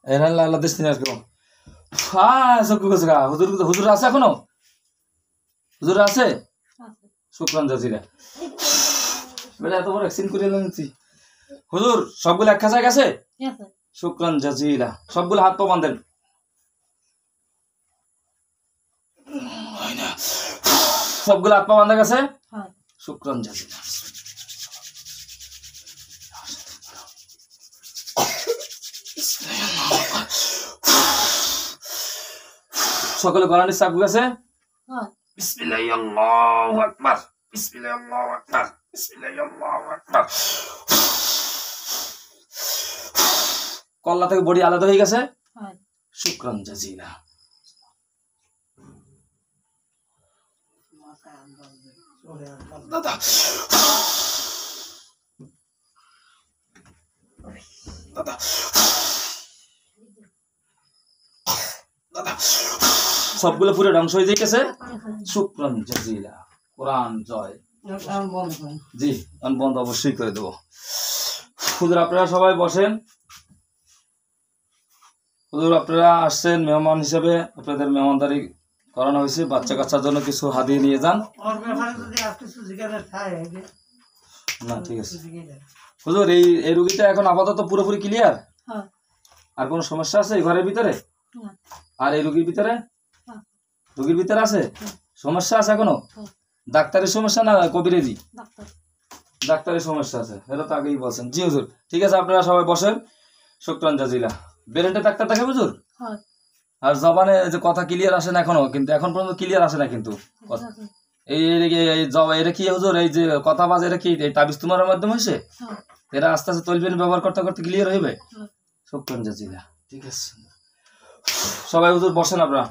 এরান লালা দেশ নিয়ে আসবো সব হুজুর হুজুর আছে এখনো হুজুর আছে শুক্রান জাজিরা বেটা এত বড় অ্যাক্সিডেন্ট করে নিচ্ছি হুজুর সবগুলো এক খাঁচায় গেছে শুক্রান জাজিরা সবগুলো হাত পা বাঁধেন সবগুলো হাত পা বাঁধা গেছে শুক্রান জাজিরা সকলে গলানি চাপ গেছে বিসমিল্লাহি আল্লাহু আকবার বিসমিল্লাহি আল্লাহু আকবার বিসমিল্লাহি আল্লাহু আকবার কল্লা থেকে বডি আলাদা হয়ে গেছে শুকরান জাজিলা দাদা দাদা দাদা সবগুলো পুরো ধ্বংস হয়ে যাইতেছে শুকরান জাজিলা কোরআন জয় জি আমি বন্ধ অবশ্যই করে দেবো হুজুর আপনারা সবাই বসেন হুজুর আপনারা আসছেন মেহমান হিসেবে আপনাদের মেহমানদারি করানো হয়েছে বাচ্চা কাচ্চার জন্য কিছু হাদিয়ে নিয়ে যান না ঠিক আছে হুজুর এই রুগীটা এখন আপাতত পুরোপুরি ক্লিয়ার আর কোনো সমস্যা আছে এই ঘরের ভিতরে আর এই রুগীর ভিতরে আছে সমস্যা আছে এখনো ডাক্তারের সমস্যা না কবিরেজি ডাক্তারের সমস্যা আছে এটা তো আগেই বলছেন জি হুজুর ঠিক আছে আপনারা সবাই বসেন শুকরান জাজিলা ব্রেনটা ডাক্তার দেখে হুজুর আর জবানে যে কথা ক্লিয়ার আসে না এখনো কিন্তু এখন পর্যন্ত ক্লিয়ার আসে না কিন্তু এটা কি হুজুর এই যে কথা বাজে এটা কি এই তাবিজ তোমার মাধ্যমে হয়েছে এরা আস্তে আস্তে তলবেন ব্যবহার করতে করতে ক্লিয়ার হইবে শুকরান জাজিলা ঠিক আছে সবাই হুজুর বসেন আপনারা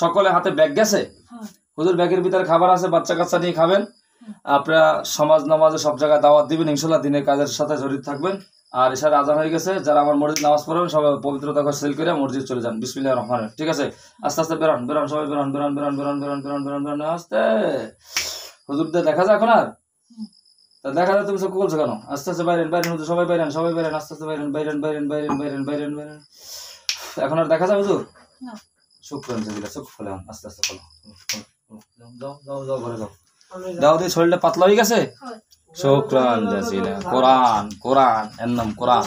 সকলে হাতে ব্যাগ গেছে হুজুর ব্যাগের ভিতরে খাবার আছে বাচ্চা কাচ্চা নিয়ে খাবেন আপনারা সমাজ নামাজে সব জায়গায় দাওয়াত দিবেন ইনশাল্লাহ দিনের কাজের সাথে জড়িত থাকবেন আর এছাড়া আজান হয়ে গেছে যারা আমার মসজিদ নামাজ পড়বেন সবাই পবিত্রতা করে সেল করে মসজিদ চলে যান বিসমিল্লাহির রহমানির রহিম ঠিক আছে আস্তে আস্তে বেরোন সবাই বেরোন আস্তে হুজুরদের দেখা যায় এখন আর তা দেখা যায় তুমি সব বলছো কেন আস্তে আস্তে বাইরেন সবাই বাইরেন আস্তে আস্তে বাইরেন এখন আর দেখা যায় হুজুর শুকরান জাজিলা চোখ খোলে আস্তে আস্তে খোলো যাও ঘরে যাও দাও দিয়ে শরীরটা পাতলা হয়ে গেছে শুকরান জাজিলা কোরআন এর নাম কোরআন